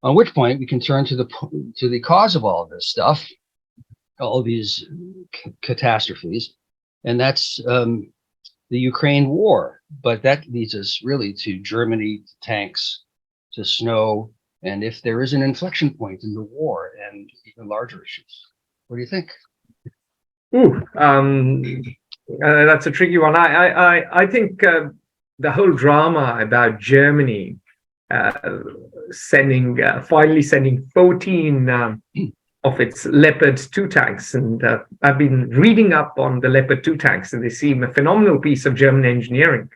On which point we can turn to the cause of all this stuff, all these catastrophes, and that's the Ukraine war. But that leads us really to Germany, to tanks, to snow, and if there is an inflection point in the war and even larger issues. What do you think? That's a tricky one. I think the whole drama about Germany finally sending 14 of its Leopard II tanks, and I've been reading up on the Leopard II tanks, and they seem a phenomenal piece of German engineering,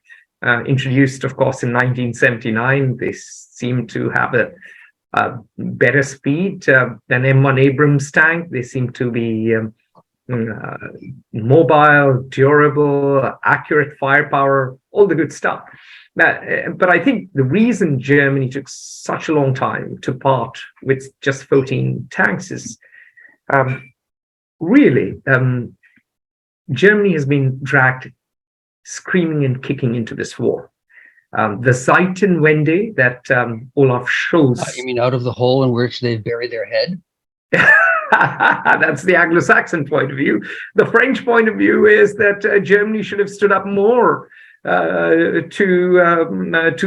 introduced, of course, in 1979. They seem to have a better speed than M1 Abrams tank. They seem to be mobile, durable, accurate firepower, all the good stuff. But I think the reason Germany took such a long time to part with just 14 tanks is really Germany has been dragged screaming and kicking into this war. The zeitenwende that Olaf Scholz... You mean out of the hole in which they've buried their head? That's the Anglo-Saxon point of view. The French point of view is that Germany should have stood up more to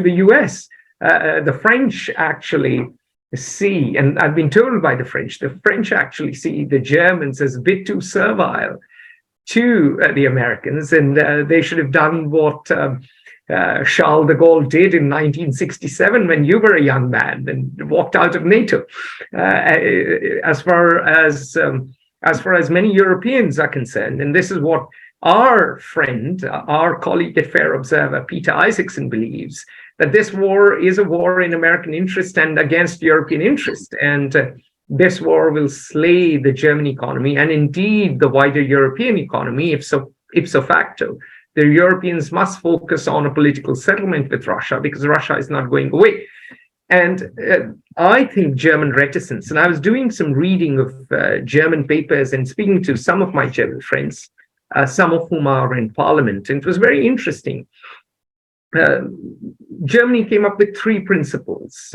the US. The French actually see, and I've been told by the French actually see the Germans as a bit too servile to the Americans, and they should have done what Charles de Gaulle did in 1967 when you were a young man and walked out of NATO. As far as many Europeans are concerned, and this is what our friend, our colleague at Fair Observer, Peter Isaacson, believes, that this war is a war in American interest and against European interest. And this war will slay the German economy and indeed the wider European economy, ipso facto. The Europeans must focus on a political settlement with Russia because Russia is not going away. And I think German reticence, and I was doing some reading of German papers and speaking to some of my German friends, some of whom are in parliament, and it was very interesting. Germany came up with 3 principles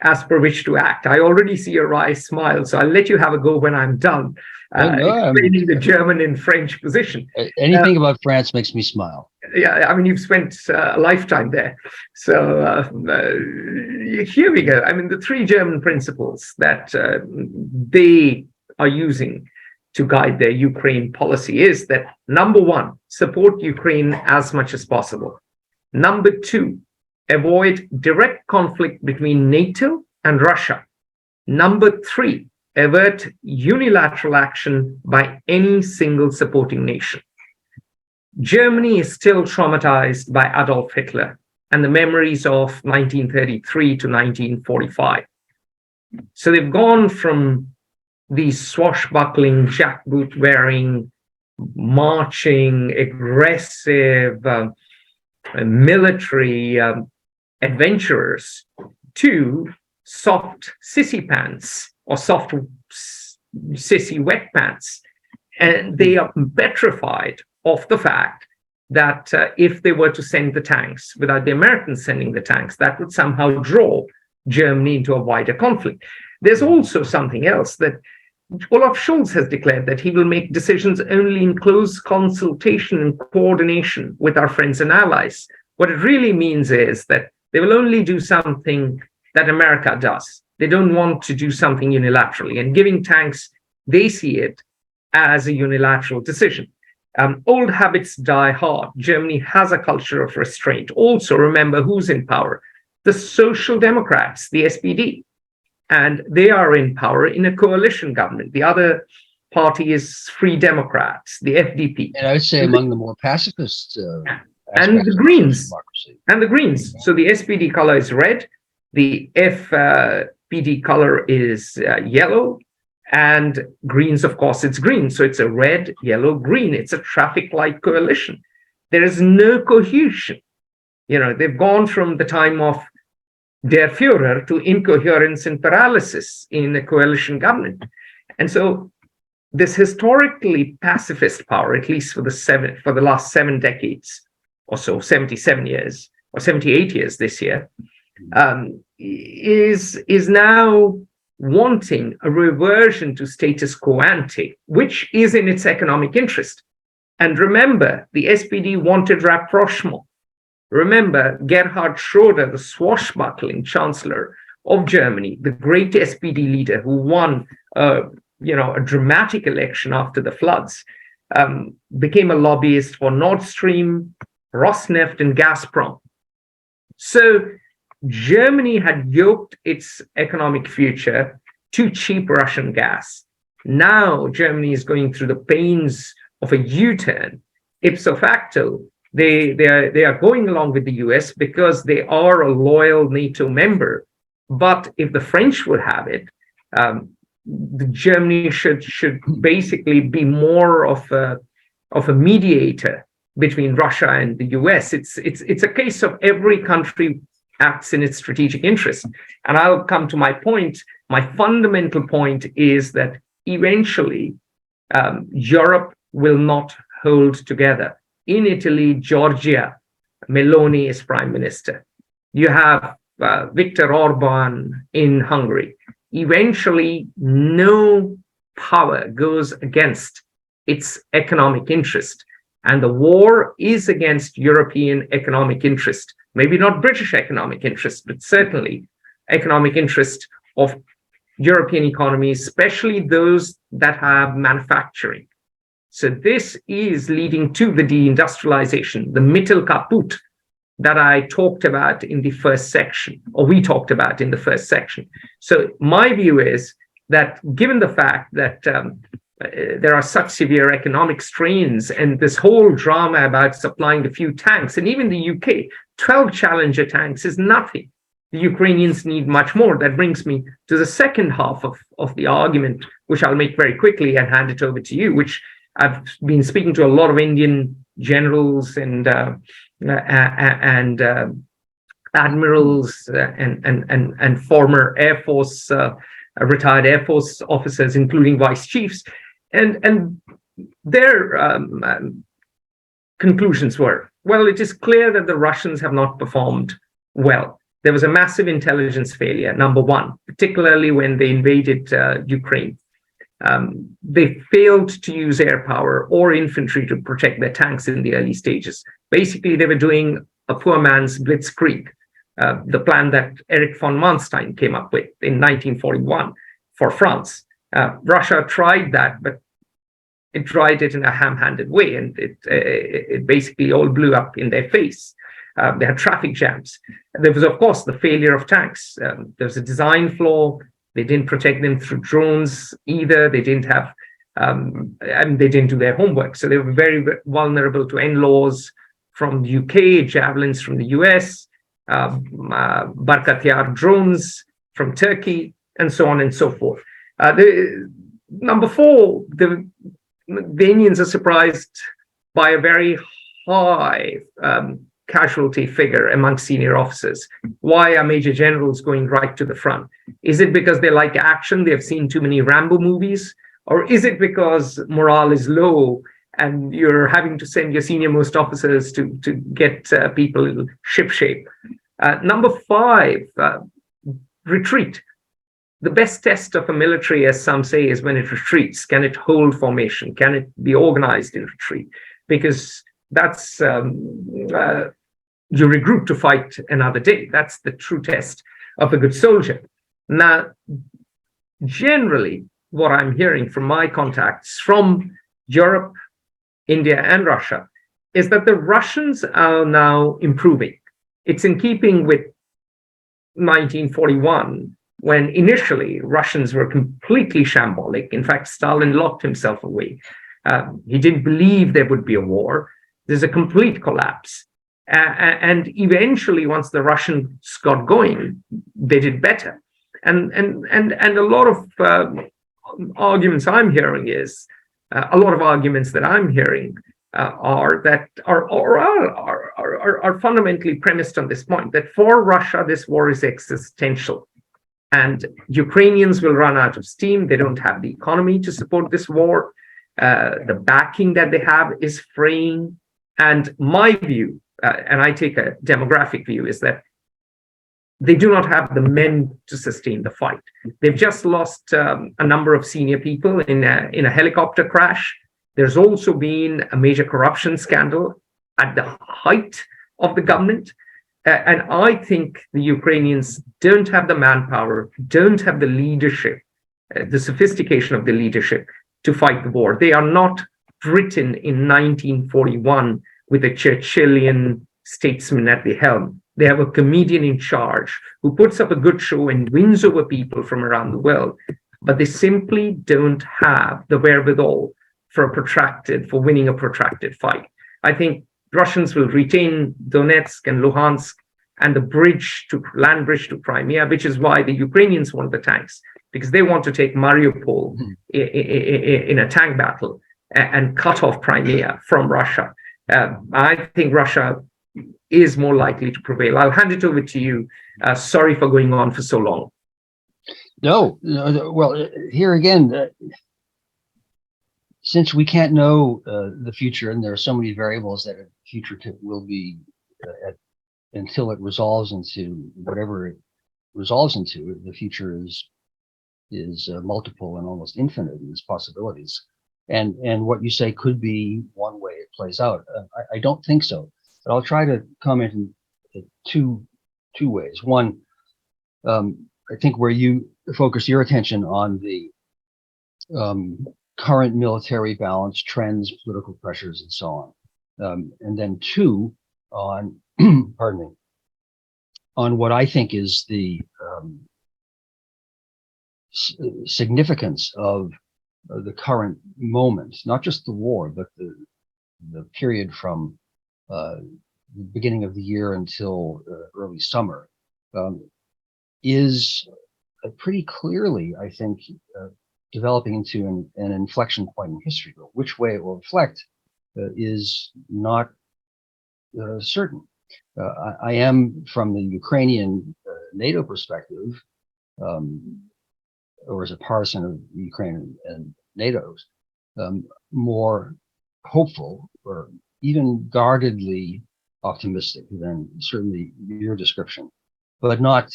as per which to act. I already see your wry smile, so I'll let you have a go when I'm done. Explaining the German and French position. Anything about France makes me smile. Yeah, I mean, you've spent a lifetime there. So here we go. I mean, the 3 German principles that they are using to guide their Ukraine policy is that, number 1, support Ukraine as much as possible. Number 2, avoid direct conflict between NATO and Russia. Number 3, avert unilateral action by any single supporting nation. Germany is still traumatized by Adolf Hitler and the memories of 1933 to 1945. So they've gone from these swashbuckling, jackboot-wearing, marching, aggressive, military adventurers to soft sissy pants, or soft sissy wet pants. And they are petrified of the fact that if they were to send the tanks without the Americans sending the tanks, that would somehow draw Germany into a wider conflict. There's also something else that Olaf Scholz has declared, that he will make decisions only in close consultation and coordination with our friends and allies. What it really means is that they will only do something that America does. They don't want to do something unilaterally, and giving tanks, they see it as a unilateral decision. Old habits die hard. Germany has a culture of restraint. Also, remember who's in power: the Social Democrats, the SPD, and they are in power in a coalition government. The other party is Free Democrats, the FDP. And I would say among the more pacifist and the Greens. And the Greens. So the SPD color is red, the FPD color is yellow, and Greens, of course, it's green. So it's a red, yellow, green. It's a traffic light coalition. There is no cohesion. You know, they've gone from the time of Der Führer to incoherence and paralysis in a coalition government. And so this historically pacifist power, at least for the last 7 decades or so, 77 years or 78 years this year, is now wanting a reversion to status quo ante, which is in its economic interest. And remember, the SPD wanted rapprochement. Remember, Gerhard Schröder, the swashbuckling Chancellor of Germany, the great SPD leader who won a dramatic election after the floods, became a lobbyist for Nord Stream, Rosneft, and Gazprom. So Germany had yoked its economic future to cheap Russian gas. Now Germany is going through the pains of a U-turn. Ipso facto, they are going along with the US because they are a loyal NATO member. But if the French would have it, Germany should basically be more of a mediator between Russia and the US. It's a case of every country acts in its strategic interest. And I'll come to my point. My fundamental point is that eventually Europe will not hold together. In Italy, Georgia, Meloni is prime minister. You have Viktor Orban in Hungary. Eventually, no power goes against its economic interest. And the war is against European economic interest. Maybe not British economic interest, but certainly economic interest of European economies, especially those that have manufacturing. So this is leading to the deindustrialization, the Mittelkaput that I talked about in the first section, or we talked about in the first section. So my view is that given the fact that there are such severe economic strains and this whole drama about supplying a few tanks, and even the UK, 12 Challenger tanks is nothing. The Ukrainians need much more. That brings me to the second half of the argument, which I'll make very quickly and hand it over to you, which I've been speaking to a lot of Indian generals and admirals and former Air Force, retired Air Force officers, including vice chiefs, and their conclusions were, well, it is clear that the Russians have not performed well. There was a massive intelligence failure, number one, particularly when they invaded Ukraine. They failed to use air power or infantry to protect their tanks in the early stages. Basically, they were doing a poor man's blitzkrieg, the plan that Erich von Manstein came up with in 1941 for France. Russia tried that, but it tried it in a ham-handed way, and it basically all blew up in their face. They had traffic jams. There was, of course, the failure of tanks. There was a design flaw. They didn't protect them through drones either. They didn't have, they didn't do their homework. So they were very vulnerable to NLAWs from the UK, javelins from the US, Barkatyar drones from Turkey, and so on and so forth. Number four, the Indians are surprised by a very high casualty figure among senior officers. Why are major generals going right to the front? Is it because they like action? They have seen too many Rambo movies? Or is it because morale is low and you're having to send your senior most officers to get people shipshape? Number five, retreat. The best test of a military, as some say, is when it retreats. Can it hold formation? Can it be organized in retreat? Because that's you regroup to fight another day. That's the true test of a good soldier. Now, generally, what I'm hearing from my contacts from Europe, India, and Russia is that the Russians are now improving. It's in keeping with 1941, when initially Russians were completely shambolic. In fact, Stalin locked himself away. He didn't believe there would be a war. There's a complete collapse. And eventually, once the Russians got going, they did better. And a lot of arguments I'm hearing is, a lot of arguments that I'm hearing are fundamentally premised on this point, that for Russia, this war is existential. And Ukrainians will run out of steam. They don't have the economy to support this war. The backing that they have is fraying. And my view, and I take a demographic view, is that they do not have the men to sustain the fight. They've just lost a number of senior people in a helicopter crash. There's also been a major corruption scandal at the height of the government. And I think the Ukrainians don't have the manpower, don't have the leadership, the sophistication of the leadership to fight the war. They are not Britain in 1941 with a Churchillian statesman at the helm. They have a comedian in charge who puts up a good show and wins over people from around the world, but they simply don't have the wherewithal for winning a protracted fight. I think Russians will retain Donetsk and Luhansk and the land bridge to Crimea, which is why the Ukrainians want the tanks, because they want to take Mariupol in a tank battle and cut off Crimea from Russia. I think Russia is more likely to prevail. I'll hand it over to you. Sorry for going on for so long. No, well, here again, since we can't know the future, and there are so many variables that a future will be until it resolves into whatever it resolves into, the future is multiple and almost infinite in its possibilities. And what you say could be one way it plays out. I don't think so, but I'll try to comment in two ways. One, I think where you focus your attention on the current military balance, trends, political pressures, and so on. And then two, on, pardon me, on what I think is the significance of the current moment, not just the war, but the period from the beginning of the year until early summer, is pretty clearly, I think, developing into an inflection point in history. But which way it will reflect is not certain. I am, from the Ukrainian NATO perspective, or as a partisan of Ukraine and NATO's, more hopeful or even guardedly optimistic than certainly your description, but not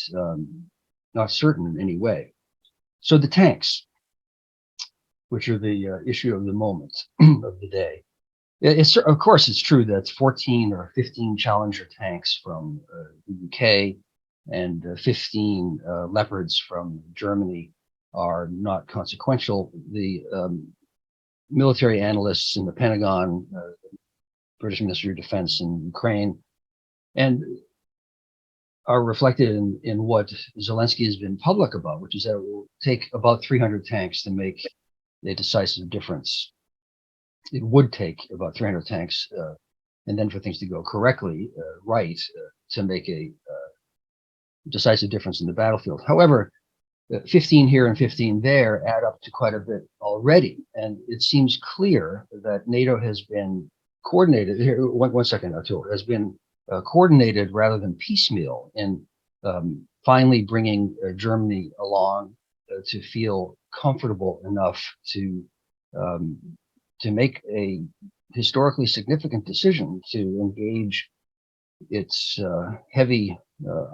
certain in any way. So the tanks, which are the issue of the moment, of the day. Of course, it's true that 14 or 15 Challenger tanks from the UK and 15 Leopards from Germany are not consequential. The military analysts in the Pentagon, British Ministry of Defense in Ukraine, and are reflected in what Zelensky has been public about, which is that it will take about 300 tanks to make a decisive difference. It would take about 300 tanks, and then for things to go correctly, to make a decisive difference in the battlefield. However, 15 here and 15 there add up to quite a bit already, and it seems clear that NATO has been coordinated. Here, one second, Atul, has been coordinated rather than piecemeal in finally bringing Germany along to feel comfortable enough to make a historically significant decision to engage its heavy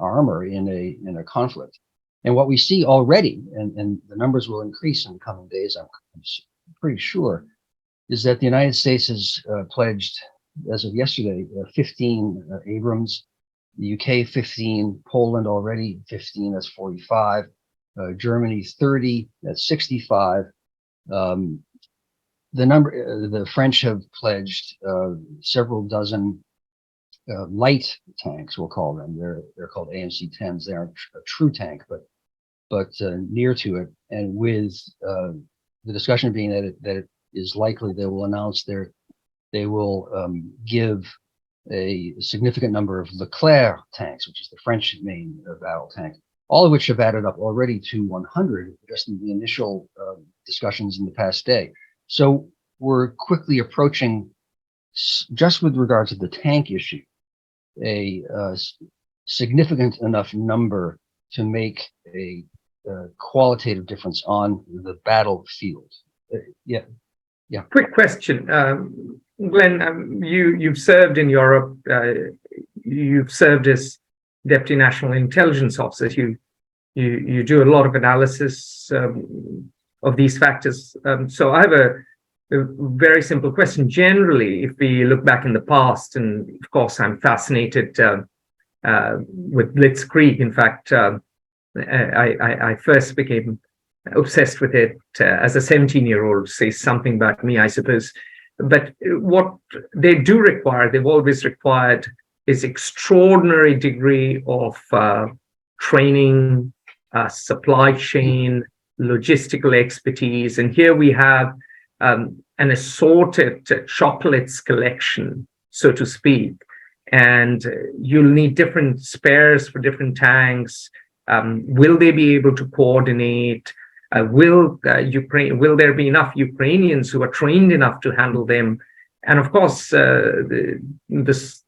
armor in a conflict. And what we see already, and the numbers will increase in the coming days, I'm pretty sure, is that the United States has pledged, as of yesterday, 15 Abrams, the UK 15, Poland already 15, that's 45, Germany 30, that's 65. The French have pledged several dozen light tanks, we'll call them. They're called AMC-10s. They aren't a true tank, but near to it. And with the discussion being that it is likely they will announce they will give a significant number of Leclerc tanks, which is the French main battle tank, all of which have added up already to 100 just in the initial discussions in the past day. So we're quickly approaching, just with regard to the tank issue, a significant enough number to make a qualitative difference on the battlefield. Yeah. Quick question, Glenn. You've served in Europe. You've served as deputy national intelligence officers. You do a lot of analysis of these factors. So I have a very simple question. Generally, if we look back in the past, and of course I'm fascinated with Blitzkrieg. In fact, I first became obsessed with it as a 17-year-old. Says something about me, I suppose. But what they do require, they've always required, is extraordinary degree of training, supply chain, logistical expertise. And here we have an assorted chocolates collection, so to speak. And you'll need different spares for different tanks. Will they be able to coordinate? Will there be enough Ukrainians who are trained enough to handle them? And of course, the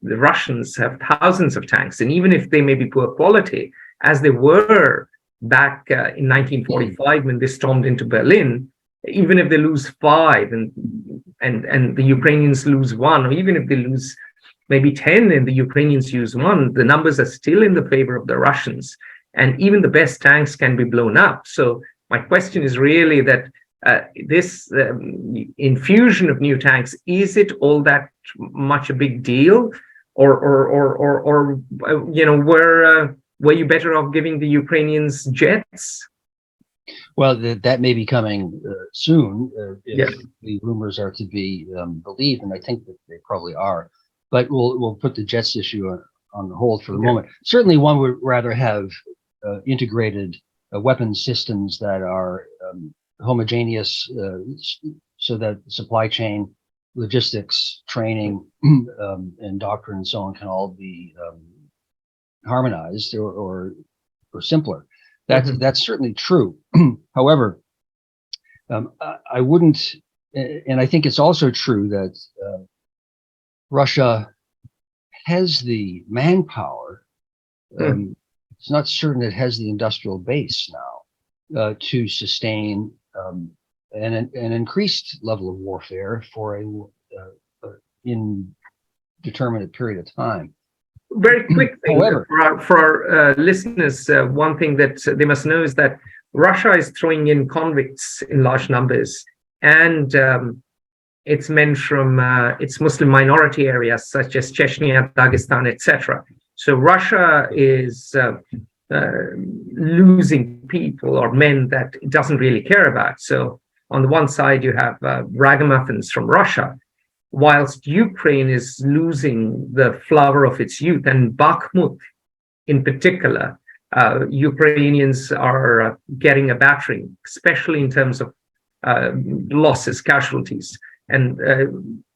Russians have thousands of tanks, and even if they may be poor quality, as they were back in 1945 when they stormed into Berlin, even if they lose 5 and the Ukrainians lose 1, or even if they lose maybe 10 and the Ukrainians use 1, the numbers are still in the favor of the Russians, and even the best tanks can be blown up. So my question is really that this infusion of new tanks, is it all that much a big deal, or were you better off giving the Ukrainians jets? Well, that may be coming soon if the rumors are to be believed, and I think that they probably are. But we'll put the jets issue on hold for the moment. Certainly, one would rather have integrated weapon systems that are homogeneous, so that supply chain, logistics, training, and doctrine and so on can all be harmonized or simpler. That's certainly true. However, I wouldn't, and I think it's also true that Russia has the manpower. It's not certain it has the industrial base now to sustain an increased level of warfare for a indeterminate period of time. Very quick thing. However, for our listeners, one thing that they must know is that Russia is throwing in convicts in large numbers, and it's men from its Muslim minority areas such as Chechnya, Dagestan, etc. So Russia is losing people or men that it doesn't really care about. So on the one side, you have ragamuffins from Russia, whilst Ukraine is losing the flower of its youth. And Bakhmut in particular, Ukrainians are getting a battering, especially in terms of losses, casualties. And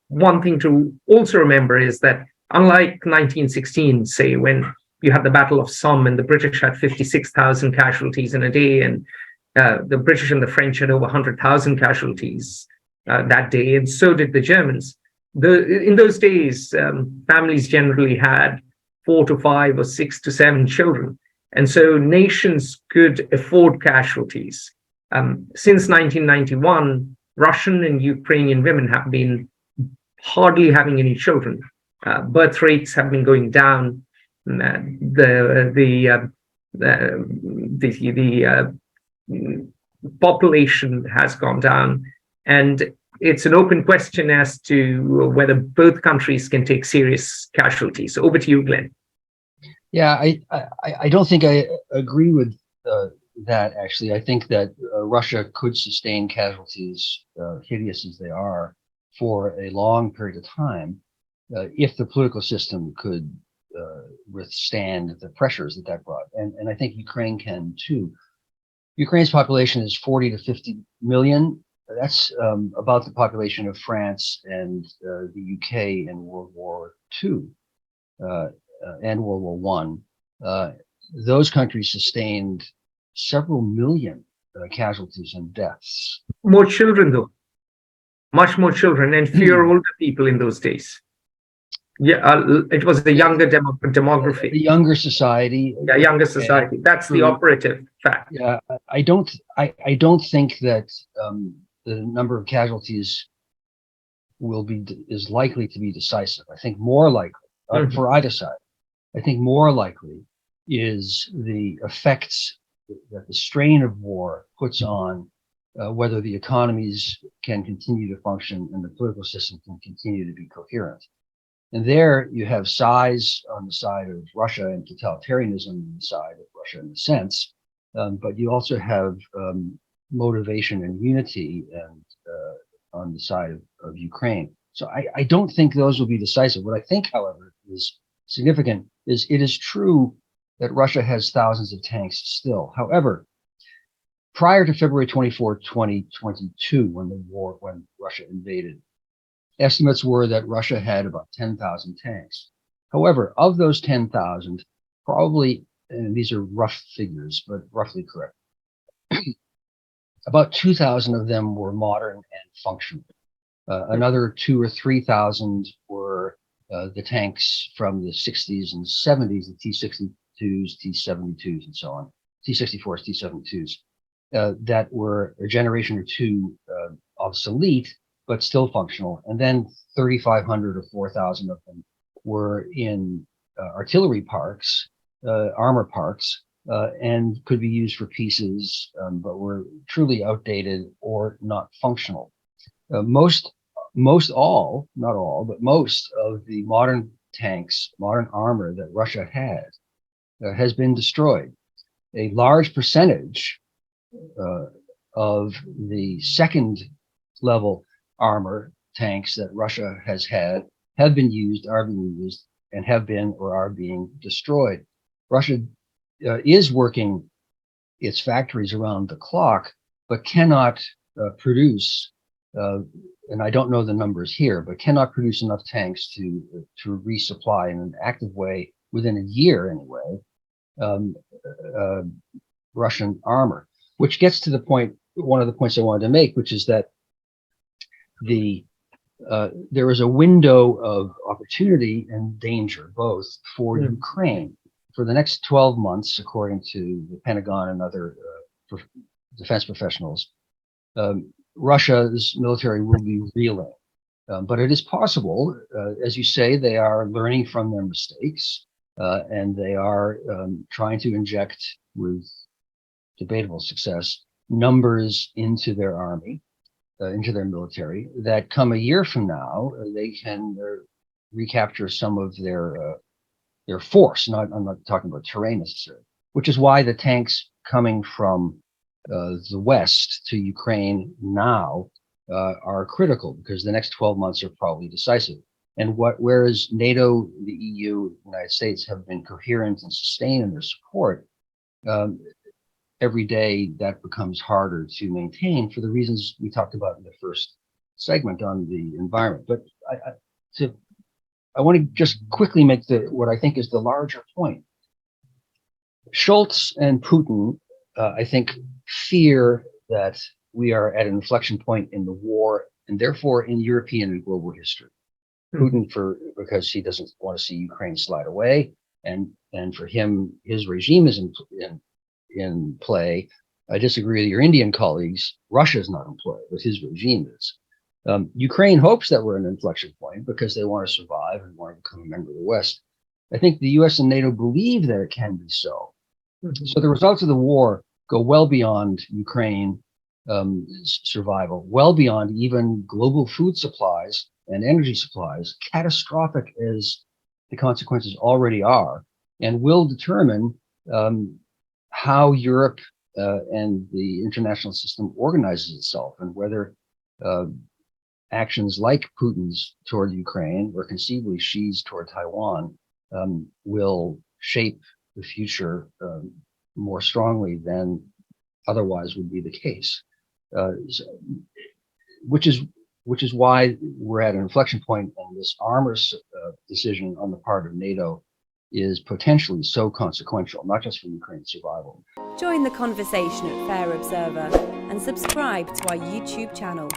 one thing to also remember is that unlike 1916, say, when you had the Battle of Somme and the British had 56,000 casualties in a day, and the British and the French had over 100,000 casualties that day, and so did the Germans. In those days, families generally had 4 to 5 or 6 to 7 children. And so nations could afford casualties. Since 1991, Russian and Ukrainian women have been hardly having any children. Birth rates have been going down. The population has gone down, and it's an open question as to whether both countries can take serious casualties. Over to you, Glenn. Yeah, I don't think I agree with that, actually. I think that Russia could sustain casualties, hideous as they are, for a long period of time, if the political system could withstand the pressures that brought. And I think Ukraine can too. Ukraine's population is 40 to 50 million. That's about the population of France and the UK in World War II and World War I. Those countries sustained several million casualties and deaths. More children, though. Much more children, and fewer older people in those days. Yeah, it was the younger demography. The younger society. Yeah, younger society. That's the operative fact. Yeah, I don't think that the number of casualties is likely to be decisive. I think more likely for either side. I think more likely is the effects that the strain of war puts on whether the economies can continue to function and the political system can continue to be coherent. And there you have size on the side of Russia and totalitarianism on the side of Russia in a sense, but you also have motivation and unity and on the side of Ukraine. So I don't think those will be decisive. What I think, however, is significant is it is true that Russia has thousands of tanks still. However, prior to February 24, 2022, when Russia invaded, estimates were that Russia had about 10,000 tanks. However, of those 10,000, probably, and these are rough figures, but roughly correct, about 2,000 of them were modern and functional. Another 2,000 or 3,000 were the tanks from the 60s and 70s, the T-62s, T-72s, and so on, T-64s, T-72s, that were a generation or two obsolete, but still functional. And then 3,500 or 4,000 of them were in artillery parks, armor parks, and could be used for pieces, but were truly outdated or not functional. Most all, not all, but most of the modern tanks, modern armor that Russia had has been destroyed. A large percentage of the second level armor tanks that Russia has had have been used, are being used, and have been or are being destroyed. Russia is working its factories around the clock, but cannot produce, and I don't know the numbers here, but cannot produce enough tanks to resupply in an active way within a year anyway, Russian armor, which gets to the point, one of the points I wanted to make, which is that there is a window of opportunity and danger, both for Ukraine. For the next 12 months, according to the Pentagon and other defense professionals, Russia's military will be reeling. But it is possible, as you say, they are learning from their mistakes, and they are trying to inject, with debatable success, numbers into their army, into their military, that come a year from now, they can recapture some of their force. I'm not talking about terrain necessarily, which is why the tanks coming from the West to Ukraine now are critical, because the next 12 months are probably decisive. And whereas NATO, the EU, the United States have been coherent and sustained in their support, every day that becomes harder to maintain for the reasons we talked about in the first segment on the environment. But I want to just quickly make what I think is the larger point. Scholz and Putin, I think, fear that we are at an inflection point in the war, and therefore in European and global history. Putin because he doesn't want to see Ukraine slide away, and for him, his regime is in play. I disagree with your Indian colleagues. Russia is not in play, but his regime is. Ukraine hopes that we're at an inflection point because they want to survive and want to become a member of the West. I think the US and NATO believe that it can be so. So the results of the war go well beyond Ukraine survival, well beyond even global food supplies and energy supplies, catastrophic as the consequences already are, and will determine how Europe and the international system organizes itself, and whether actions like Putin's toward Ukraine, or conceivably Xi's toward Taiwan, will shape the future more strongly than otherwise would be the case. Which is why we're at an inflection point, and this armor decision on the part of NATO is potentially so consequential, not just for Ukraine's survival. Join the conversation at Fair Observer and subscribe to our YouTube channel.